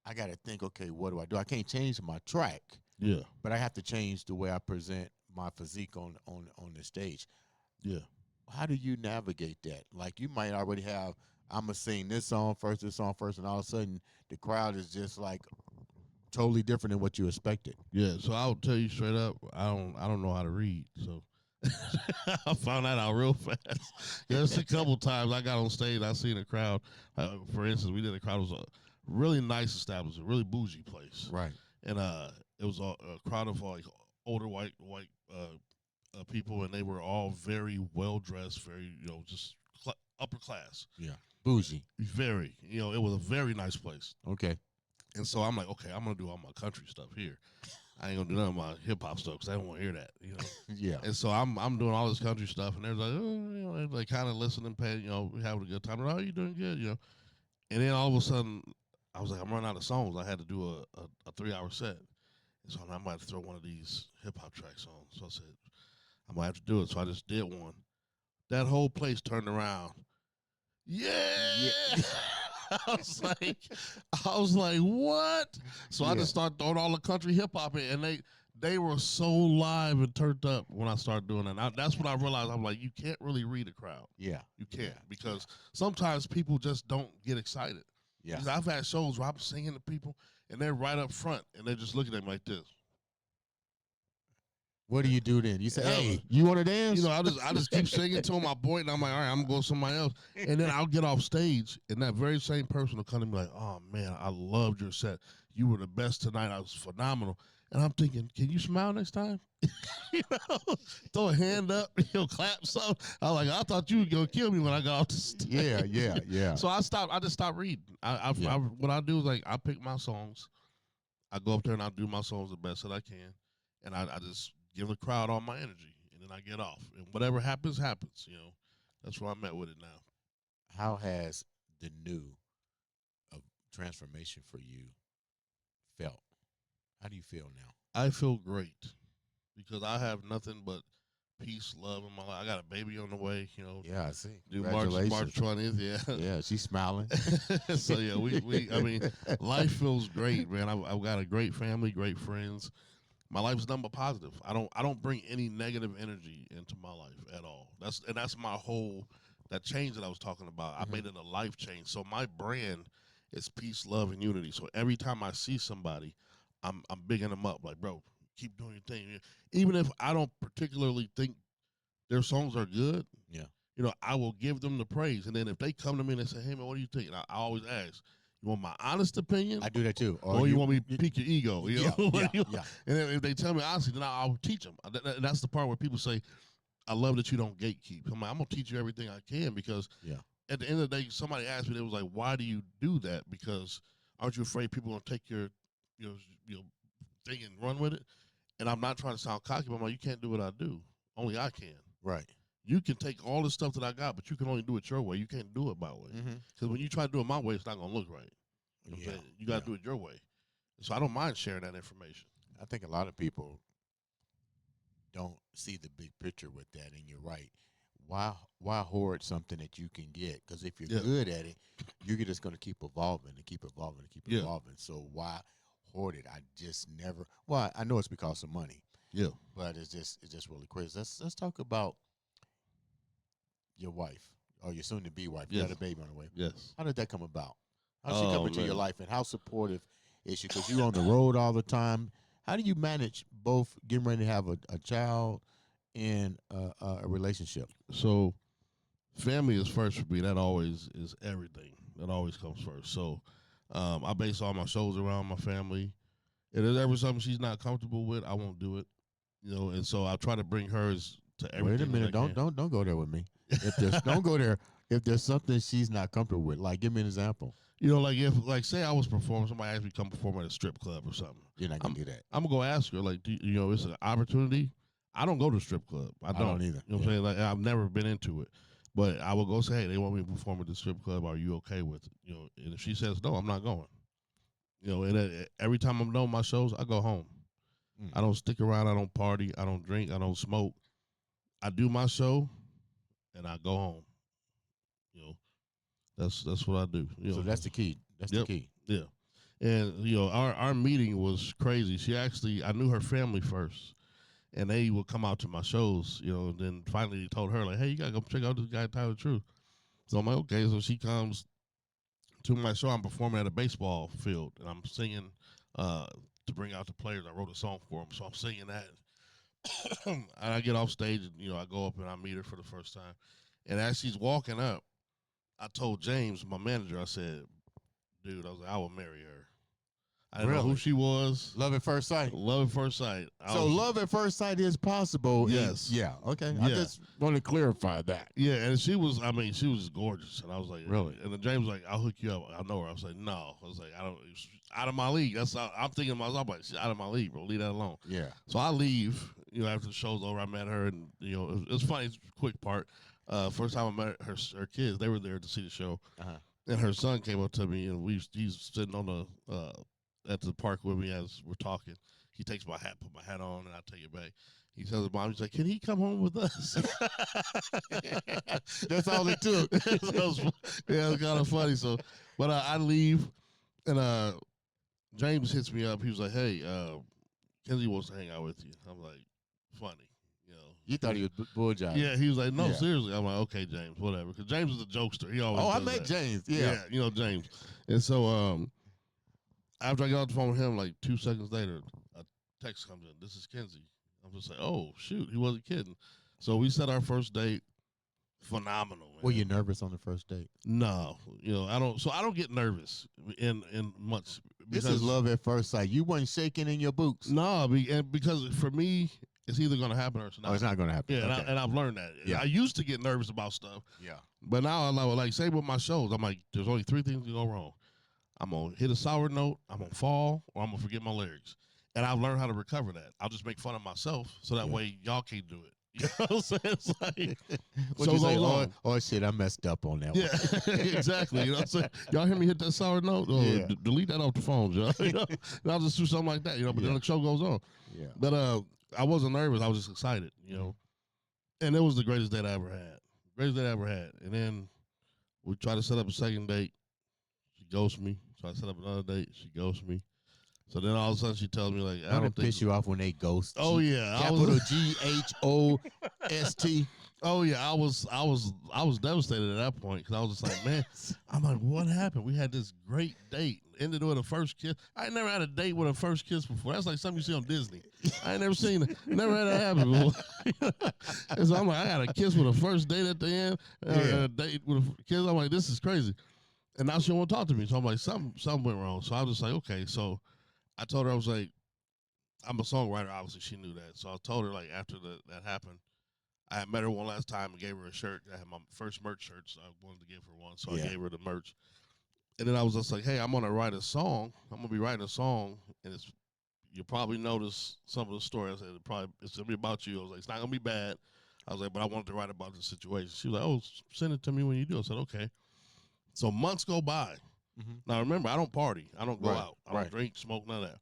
A: I got to think, okay, what do I do? I can't change my track,
B: Yeah.
A: but I have to change the way I present my physique on the stage.
B: Yeah.
A: How do you navigate that? Like you might already have, I'm gonna sing this song first, and all of a sudden the crowd is just like totally different than what you expected.
B: Yeah. So I'll tell you straight up, I don't know how to read. So I found that out real fast. There's a couple times I got on stage, I seen a crowd. For instance, we did a crowd. It was a really nice establishment, really bougie place,
A: Right.
B: and it was a crowd of like older white people, and they were all very well dressed, very just upper class.
A: Yeah. Bougie.
B: Very, it was a very nice place.
A: Okay.
B: And so I'm like, okay, I'm gonna do all my country stuff here. I ain't gonna do none of my hip hop stuff because I don't want to hear that,
A: Yeah.
B: And so I'm doing all this country stuff, and they're like, they kind of listening, paying, having a good time. Oh, you doing good, And then all of a sudden, I was like, I'm running out of songs. I had to do a 3-hour set, and so I might have to throw one of these hip hop tracks on. So I said, I'm gonna have to do it. So I just did one. That whole place turned around. Yeah. I was like, what? So I just started throwing all the country hip hop in, and they were so live and turned up when I started doing that. That's when I realized I'm like, you can't really read a crowd.
A: Yeah.
B: You can't because sometimes people just don't get excited.
A: Yeah.
B: Because I've had shows where I'm singing to people, and they're right up front, and they're just looking at me like this.
A: What do you do then? You say, "Hey, you want to dance?"
B: I just keep singing to my boy, and I'm like, all right, I'm gonna go with somebody else. And then I'll get off stage, and that very same person will come to me like, oh man, I loved your set. You were the best tonight. I was phenomenal. And I'm thinking, can you smile next time? Throw a hand up, clap something. I was like, I thought you were gonna kill me when I got off the stage.
A: Yeah.
B: So I just stopped reading. What I do is like I pick my songs. I go up there and I do my songs the best that I can, and I just give the crowd all my energy, and then I get off. And whatever happens, happens. That's where I'm at with it now.
A: How has the new transformation for you felt? How do you feel now?
B: I feel great because I have nothing but peace, love in my life. I got a baby on the way.
A: Yeah, I see.
B: Do March 20th. Yeah,
A: yeah, she's smiling.
B: So yeah, I mean, life feels great, man. I've got a great family, great friends. My life is nothing but positive. I don't bring any negative energy into my life at all. That's my whole that change that I was talking about. I made it a life change. So my brand is peace, love, and unity. So every time I see somebody, I'm bigging them up. Like, bro, keep doing your thing. Even if I don't particularly think their songs are good, I will give them the praise. And then if they come to me and they say, hey man, what do you think? And I always ask, you want my honest opinion?
A: I do that too.
B: Or you want me to pique your ego?
A: Yeah.
B: And then if they tell me honestly, then I'll teach them. That's the part where people say, I love that you don't gatekeep. I'm going to teach you everything I can because at the end of the day, somebody asked me, they was like, why do you do that? Because aren't you afraid people are going to take your thing and run with it? And I'm not trying to sound cocky, but I'm like, you can't do what I do. Only I can.
A: Right.
B: You can take all the stuff that I got, but you can only do it your way. You can't do it my way. Because when you try to do it my way, it's not going to look right. You got to do it your way. So I don't mind sharing that information.
A: I think a lot of people don't see the big picture with that, and you're right. Why hoard something that you can get? Because if you're good at it, you're just going to keep evolving and keep evolving and keep evolving. So why hoard it? I just never. Well, I know it's because of money.
B: Yeah,
A: but it's just really crazy. Let's talk about your wife or your soon-to-be wife. You got a baby on the way.
B: Yes.
A: How did that come about? How'd she come into your life, and how supportive is she? Because you're on the road all the time. How do you manage both getting ready to have a child and a relationship?
B: So family is first for me. That always is everything. That always comes first. So I base all my shows around my family. If there's ever something she's not comfortable with, I won't do it. And so I try to bring hers to everything.
A: Wait a minute, don't go there with me. Don't go there. If there's something she's not comfortable with, like give me an example.
B: If say I was performing, somebody asked me to come perform at a strip club or something.
A: You're not gonna do that.
B: I'm gonna go ask her, like, it's an opportunity. I don't go to a strip club. I don't
A: either.
B: You know what I'm saying? Like, I've never been into it. But I will go say, hey, they want me to perform at the strip club. Are you okay with it? And if she says no, I'm not going. And every time I'm done with my shows, I go home. I don't stick around. I don't party. I don't drink. I don't smoke. I do my show, and I go home. You know, that's what I do. You
A: So
B: know,
A: that's the key. That's the key.
B: yeah. And our meeting was crazy. She actually, I knew her family first, and they would come out to my shows. And then finally told her like, hey, you gotta go check out this guy Tyler Truth. So I'm like, okay. So she comes to my show. I'm performing at a baseball field, and I'm singing to bring out the players. I wrote a song for them, so I'm singing that. And I get off stage, and I go up and I meet her for the first time. And as she's walking up, I told James, my manager, I said, dude, I was like, I will marry her. I didn't know who she was.
A: Love at first sight.
B: Love at first sight.
A: So love at first sight is possible.
B: Yes.
A: Yeah. Okay.
B: Yeah.
A: I just want to clarify that.
B: Yeah, and she was gorgeous. And I was like,
A: really?
B: And then James was like, I'll hook you up. I know her. I was like, no. I was like, I don't, it's out of my league. I'm thinking to myself, like, she's out of my league, bro. Leave that alone.
A: Yeah.
B: So I leave, after the show's over, I met her, and, it's funny, it's a quick part. First time I met her kids, they were there to see the show.
A: Uh-huh.
B: And her son came up to me, and he's sitting on at the park with me as we're talking. He takes my hat, put my hat on, and I take it back. He tells his mom, he's like, can he come home with us?
A: That's all it took.
B: Yeah, it's kind of funny. So, but I leave, and James hits me up. He was like, hey, Kenzie wants to hang out with you. I'm like, funny.
A: You thought he was bullshitting.
B: Yeah, he was like, no, seriously. I'm like, okay, James, whatever. Because James is a jokester. He always
A: I
B: does
A: met
B: that.
A: James. Yeah.
B: Yeah, James. And so after I got off the phone with him, like 2 seconds later, a text comes in. This is Kenzie. I'm just like, oh, shoot, he wasn't kidding. So we set our first date. Phenomenal. Man.
A: Were you nervous on the first date?
B: No, I don't. So I don't get nervous in much.
A: This is love at first sight. You weren't shaking in your boots.
B: No, because for me, it's either going to happen or it's not.
A: Oh, it's not going to happen.
B: Yeah,
A: okay.
B: and I've learned that.
A: Yeah.
B: I used to get nervous about stuff.
A: Yeah.
B: But now I'm like, say with my shows, I'm like, there's only 3 things that go wrong. I'm going to hit a sour note, I'm going to fall, or I'm going to forget my lyrics. And I've learned how to recover that. I'll just make fun of myself so that way y'all can't do it. You know what I'm saying? It's like,
A: what you say? Oh, shit, I messed up on that one.
B: Yeah, exactly. You know what I'm saying? Y'all hear me hit that sour note? Oh, delete that off the phone, Joe. And I'll just do something like that, but then the show goes on.
A: Yeah.
B: But I wasn't nervous. I was just excited, And it was the greatest date I ever had. Greatest date I ever had. And then we tried to set up a second date. She ghosts me. So I set up another date. She ghosts me. So then all of a sudden she tells me like, I don't think
A: piss you off when they ghost.
B: Oh yeah,
A: capital GHOST.
B: Oh yeah, I was devastated at that point because I was just like, man, I'm like, what happened? We had this great date, ended with a first kiss. I ain't never had a date with a first kiss before. That's like something you see on Disney. I ain't never seen it. Never had that happen before. And so I'm like, I got a kiss with a first date at the end, a date with a kiss. I'm like, this is crazy. And now she don't want to talk to me. So I'm like, something went wrong. So I was just like, okay. So I told her, I was like, I'm a songwriter. Obviously, she knew that. So I told her, like, after that happened, I had met her one last time and gave her a shirt. I had my first merch shirt, so I wanted to give her one. So I gave her the merch. And then I was just like, hey, I'm going to write a song. I'm going to be writing a song, and you'll probably notice some of the story. I said, it's going to be about you. I was like, it's not going to be bad. I was like, but I wanted to write about the situation. She was like, oh, send it to me when you do. I said, okay. So months go by. Mm-hmm. Now, remember, I don't party. I don't go out. I don't drink, smoke, none of that.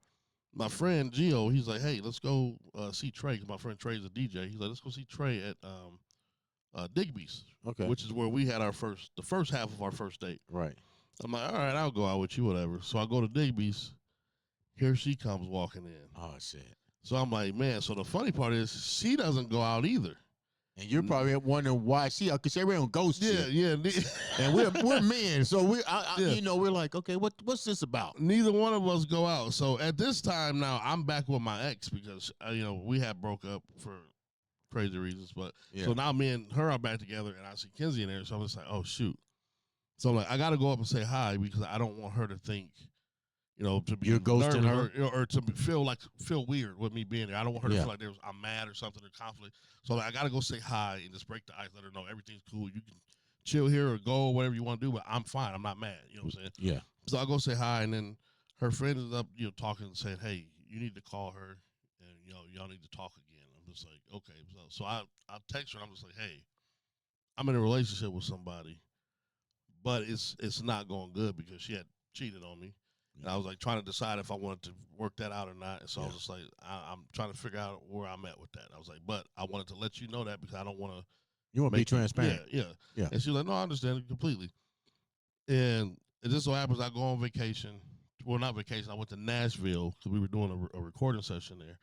B: My friend, Gio, he's like, hey, let's go see Trey, because my friend Trey's a DJ. He's like, let's go see Trey at Digby's, which is where we had the first half of our first date.
A: Right.
B: I'm like, all right, I'll go out with you, whatever. So I go to Digby's. Here she comes walking in.
A: Oh, shit.
B: So I'm like, man, so the funny part is she doesn't go out either.
A: And you're probably wondering why because they don't ghost you.
B: Yeah.
A: And we're men, so we're like, okay, what's this about?
B: Neither one of us go out. So at this time now, I'm back with my ex because we had broke up for crazy reasons. But so now me and her are back together, and I see Kenzie in there. So I'm just like, oh shoot. So I'm like, I got to go up and say hi because I don't want her to think, to be
A: you're ghosting her,
B: or to feel weird with me being there. I don't want her to feel like I'm mad or something or conflict. So I got to go say hi and just break the ice, let her know everything's cool. You can chill here or go or whatever you want to do, but I'm fine. I'm not mad. You know what I'm saying?
A: Yeah.
B: So I go say hi, and then her friend is up, talking and saying, hey, you need to call her, and y'all need to talk again. I'm just like, okay. So I text her. And I'm just like, hey, I'm in a relationship with somebody, but it's not going good because she had cheated on me. And I was like trying to decide if I wanted to work that out or not. And so I was just like, I'm trying to figure out where I'm at with that. I was like, but I wanted to let you know that because I don't want to
A: You want to be transparent.
B: Yeah. And she was like, no, I understand it completely. And it just so happens I go on vacation. Well, not vacation. I went to Nashville because we were doing a recording session there.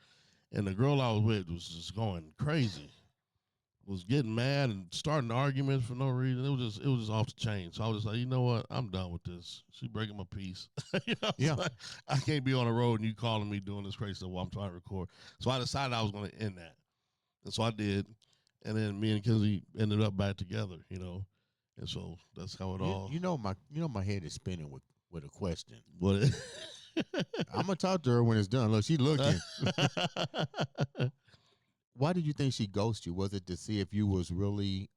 B: And the girl I was with was just going crazy. Was getting mad and starting arguments for no reason. It was just off the chain. So I was just like, you know what? I'm done with this. She's breaking my peace. Like, I can't be on the road and you calling me doing this crazy stuff while I'm trying to record. So I decided I was going to end that. And so I did. And then me and Kenzie ended up back together, And so that's how it all.
A: My head is spinning with a question.
B: What?
A: I'm gonna talk to her when it's done. Look, she's looking. Why did you think she ghosted you? Was it to see if you was really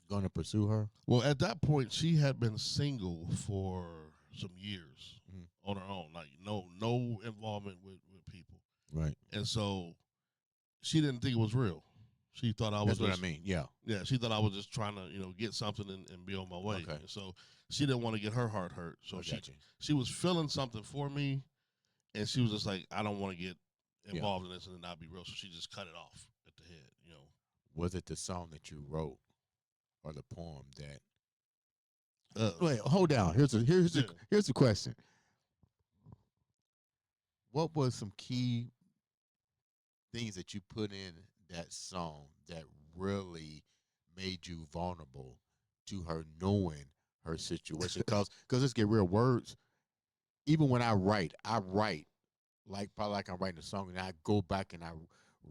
A: gonna pursue her?
B: Well, at that point, she had been single for some years on her own, like no involvement with people.
A: Right.
B: And so she didn't think it was real. She thought I was.
A: That's what I mean. Yeah.
B: Yeah. She thought I was just trying to, get something and be on my way.
A: Okay.
B: And so she didn't want to get her heart hurt. So she was feeling something for me, and she was just like, I don't want to get involved in this and not be real. So she just cut it off at the head.
A: Was it the song that you wrote or the poem that? Wait, hold down. Here's the question. What was some key things that you put in that song that really made you vulnerable to her knowing her situation? Because let's get real, words. Even when I write like probably like I'm writing a song, and I go back and I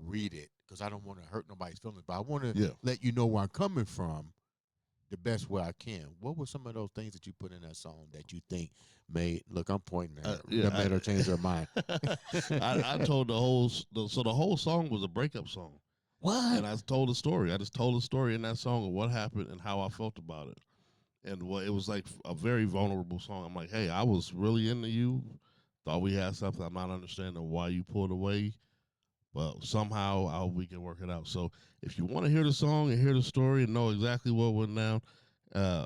A: read it because I don't want to hurt nobody's feelings, but I want to let you know where I'm coming from the best way I can. What were some of those things that you put in that song that you think made? Look, I'm pointing at her. That made her change her mind.
B: I told the whole song was a breakup song.
A: What?
B: And I told a story. I just told a story in that song of what happened and how I felt about it. And it was like a very vulnerable song. I'm like, hey, I was really into you. Thought we had something. I'm not understanding why you pulled away. But somehow we can work it out. So if you want to hear the song and hear the story and know exactly what went down,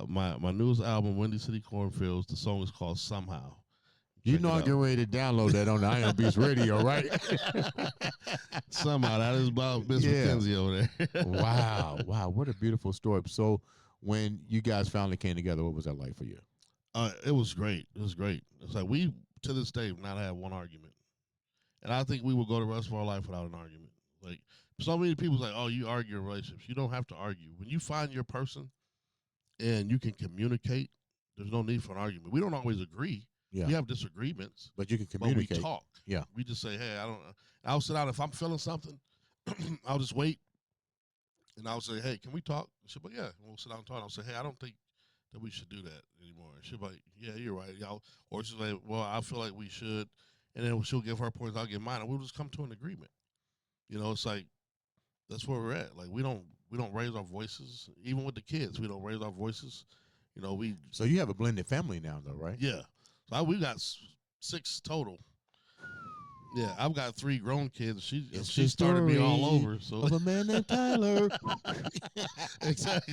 B: my newest album, Windy City Cornfields, the song is called Somehow.
A: You know I'm getting ready to download that on the I Am Beast Radio, right?
B: Somehow. That is about Miss McKenzie over there.
A: Wow. What a beautiful story. So when you guys finally came together, what was that like for you?
B: It was great. It's like we, to this day, have not had one argument. And I think we will go the rest of our life without an argument. Like, so many people say, oh, you argue in relationships. You don't have to argue. When you find your person and you can communicate, there's no need for an argument. We don't always agree.
A: Yeah.
B: We have disagreements.
A: But you can communicate.
B: But we talk.
A: Yeah.
B: We just say, hey, I'll sit down. If I'm feeling something, I'll just wait. And I'll say, hey, can we talk? She'll be like, yeah. We'll sit down and talk. I'll say, hey, I don't think that we should do that anymore. And she'll be like, yeah, you're right. Or she'll like, well, I feel like we should. And then she'll give her points, I'll give mine, and we'll just come to an agreement. It's like that's where we're at. Like we don't raise our voices, even with the kids. We don't raise our voices.
A: So you have a blended family now, though, right?
B: Yeah. So we got 6 total. Yeah, I've got 3 grown kids. She started me all over. So
A: of a man named Tyler.
B: Exactly.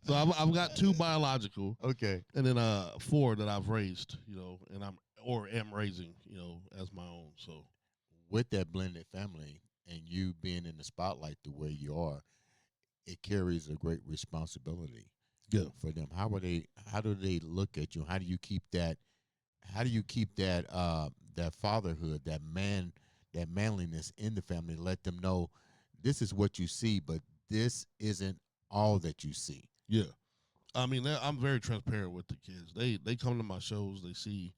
B: So I've got 2 biological.
A: Okay.
B: And then 4 that I've raised. And am raising, as my own. So
A: with that blended family and you being in the spotlight the way you are, it carries a great responsibility for them. How do they look at you? How do you keep that that fatherhood, that manliness in the family, let them know this is what you see, but this isn't all that you see?
B: Yeah. I mean, I'm very transparent with the kids. They come to my shows, they see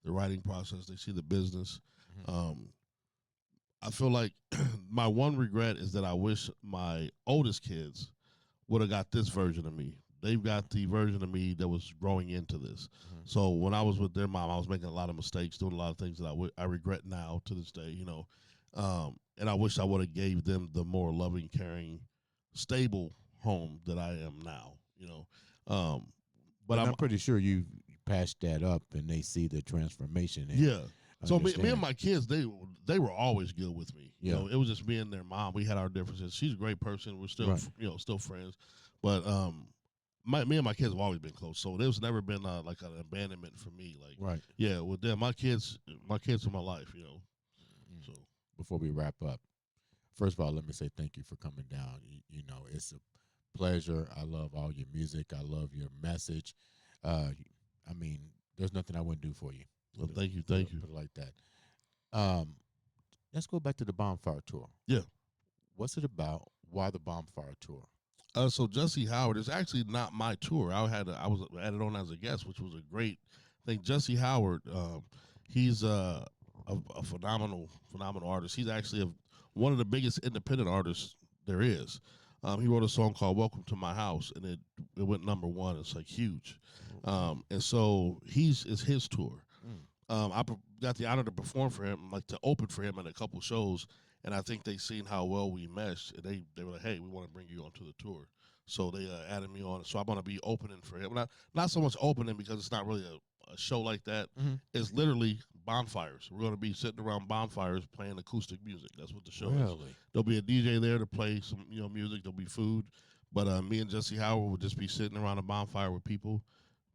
B: the writing process, they see the business. Mm-hmm. I feel like my one regret is that I wish my oldest kids would have got this version of me. They've got the version of me that was growing into this. Mm-hmm. So when I was with their mom, I was making a lot of mistakes, doing a lot of things that I regret now to this day, and I wish I would have gave them the more loving, caring, stable home that I am now,
A: But I'm pretty sure you patched that up and they see the transformation.
B: Yeah. So me and my kids, they were always good with me.
A: Yeah.
B: It was just me and their mom. We had our differences. She's a great person. We're still, still friends. But me and my kids have always been close. So there's never been like an abandonment for me. Like,
A: right.
B: Yeah, with them, my kids are my life. So
A: before we wrap up, first of all, let me say thank you for coming down. You know, it's a pleasure. I love all your music. I love your message. I mean, there's nothing I wouldn't do for you.
B: Well, thank you. Thank you.
A: Put it like that. Let's go back to the Bonfire Tour.
B: Yeah.
A: What's it about? Why the Bonfire Tour?
B: So Jesse Howard is actually not my tour. I was added on as a guest, which was a great thing. Jesse Howard, he's a phenomenal artist. He's actually one of the biggest independent artists there is. He wrote a song called "Welcome to My House," and it went #1. It's like huge, and so it's his tour. I got the honor to perform for him, like to open for him at a couple shows. And I think they seen how well we meshed, and they were like, "Hey, we want to bring you onto the tour." So they added me on. So I'm gonna be opening for him. Not so much opening because it's not really a show like that.
A: Mm-hmm.
B: It's literally bonfires. We're gonna be sitting around bonfires playing acoustic music. That's what the show is. There'll be a DJ there to play some music. There'll be food, but me and Jesse Howard will just be sitting around a bonfire with people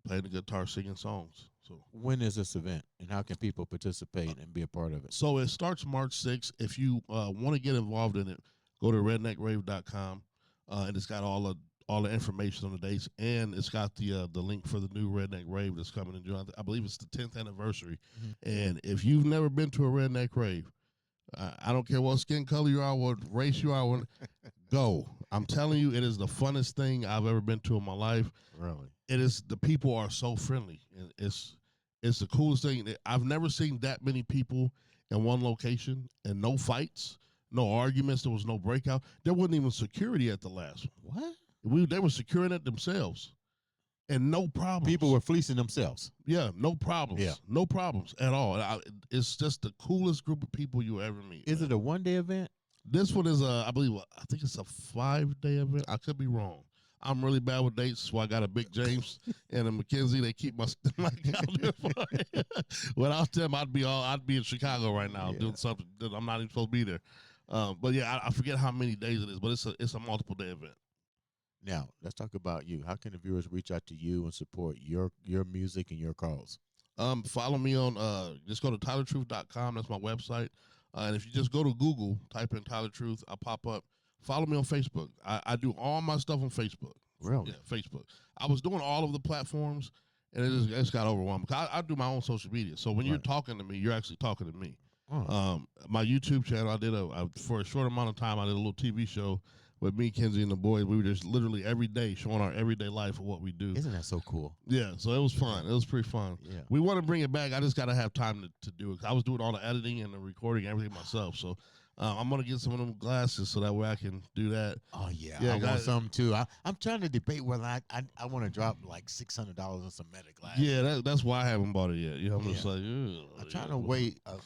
B: playing the guitar, singing songs. So
A: when is this event, and how can people participate and be a part of it?
B: So it starts March 6th. If you want to get involved in it, go to redneckrave.com, and it's got all the information on the dates, and it's got the link for the new Redneck Rave that's coming in June. I believe it's the 10th anniversary. Mm-hmm. And if you've never been to a Redneck Rave, I don't care what skin color you are, what race you are, go. I'm telling you, it is the funnest thing I've ever been to in my life.
A: Really?
B: It is. The people are so friendly. It's the coolest thing. I've never seen that many people in one location and no fights, no arguments. There was no breakout. There wasn't even security at the last one.
A: What?
B: They were securing it themselves, and no problems.
A: People were fleecing themselves.
B: Yeah, no problems. Yeah, no problems at all. It's just the coolest group of people you ever meet.
A: Is it a one-day event?
B: This one is I think it's a 5-day event. I could be wrong. I'm really bad with dates, so I got a Big James and a McKenzie. They keep my calendar for me. Without them, I'd be in Chicago right now doing something that I'm not even supposed to be there. But yeah, I forget how many days it is, but it's a multiple day event.
A: Now let's talk about you. How can the viewers reach out to you and support your music and your cause?
B: Follow me on just go to tylertruth.com. That's my website. And if you just go to Google, type in Tyler Truth, I'll pop up. Follow me on Facebook. I do all my stuff on Facebook.
A: Really?
B: Yeah, Facebook. I was doing all of the platforms, and it just got overwhelming. I do my own social media. So when you're talking to me, you're actually talking to me. My YouTube channel, I did for a short amount of time, I did a little TV show with me, Kenzie, and the boys. We were just literally every day showing our everyday life of what we do.
A: Isn't that so cool?
B: Yeah, so it was fun. It was pretty fun.
A: Yeah.
B: We want to bring it back. I just got to have time to do it. I was doing all the editing and the recording, everything myself. So I'm going to get some of them glasses so that way I can do that.
A: Oh, yeah. I want some, too. I'm trying to debate whether I want to drop like $600 on some Meta glasses.
B: Yeah, that's why I haven't bought it yet. I'm just like,
A: I'm trying to wait, at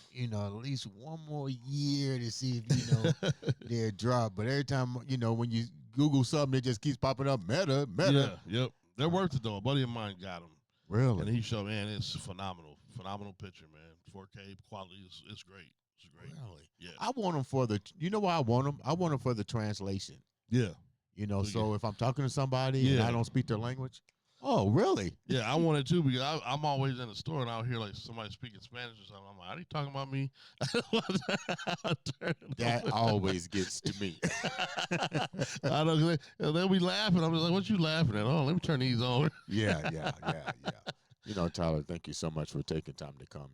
A: least one more year to see if, they're drop. But every time, when you Google something, it just keeps popping up, Meta.
B: Yeah, yep. They're worth it, though. A buddy of mine got them.
A: Really?
B: And he showed, man, it's phenomenal. Phenomenal picture, man. 4K quality is great. It's great.
A: Really?
B: Yeah.
A: I want them for why I want them? I want them for the translation.
B: Yeah.
A: So if I'm talking to somebody and I don't speak their language. Oh, really?
B: Yeah, I want it too because I'm always in the store and I'll hear like somebody speaking Spanish or something. I'm like, are you talking about me?
A: That always gets to me.
B: I don't. And then we laughing. I'm just like, what you laughing at? Oh, let me turn these on.
A: Yeah. Tyler, thank you so much for taking time to come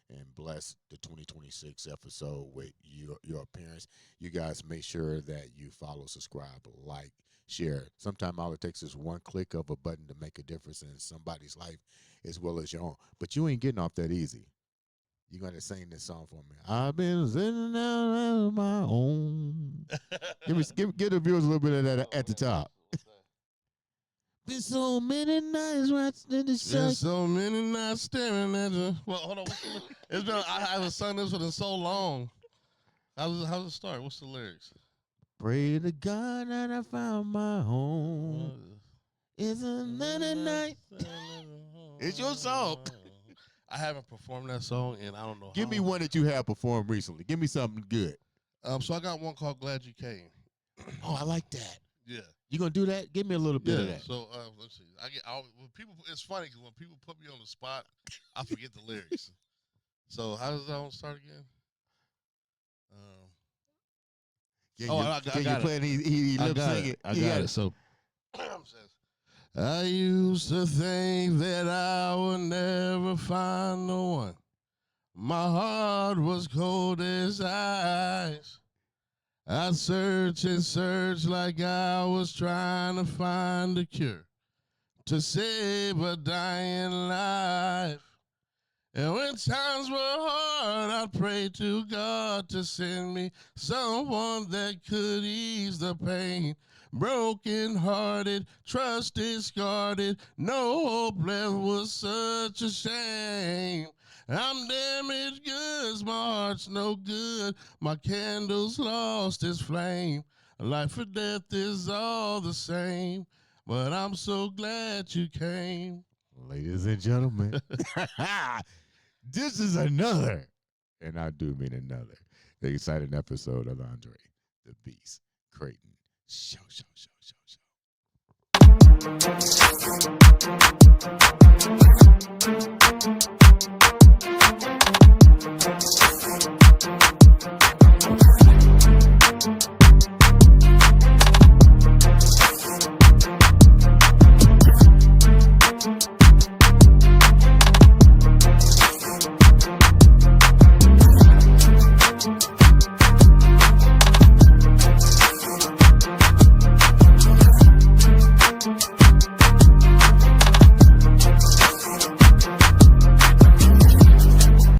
A: and bless the 2026 episode with your appearance. You guys make sure that you follow, subscribe, like, share. Sometimes all it takes is one click of a button to make a difference in somebody's life as well as your own. But you ain't getting off that easy. You're going to sing this song for me. I've been sitting out on my own. give the viewers a little bit of that at the top. Been so many nights watching the show.
B: Been so many nights staring at you. Well, hold on. I haven't sung this one in so long. How's it start? What's the lyrics?
A: Pray to God that I found my home. It's another night. It's your song.
B: I haven't performed that song, and I don't know.
A: Give me one that you have performed recently. Give me something good.
B: So I got one called "Glad You Came."
A: Oh, I like that.
B: Yeah.
A: You gonna do that? Give me a little bit of that.
B: So let's see. When people. It's funny because when people put me on the spot, I forget the lyrics. So how does that one start again?
A: Can you play it? He lip sing it.
B: I got it. So, I used to think that I would never find no one. My heart was cold as ice. I searched and searched like I was trying to find a cure to save a dying life. And when times were hard, I'd pray to God to send me someone that could ease the pain. Broken hearted, trust discarded, no hope left was such a shame. I'm damaged goods, my heart's no good, my candle's lost its flame. Life or death is all the same, but I'm so glad you came.
A: Ladies and gentlemen, this is another, and I do mean another, the exciting episode of Andre the Beast Crayton Show.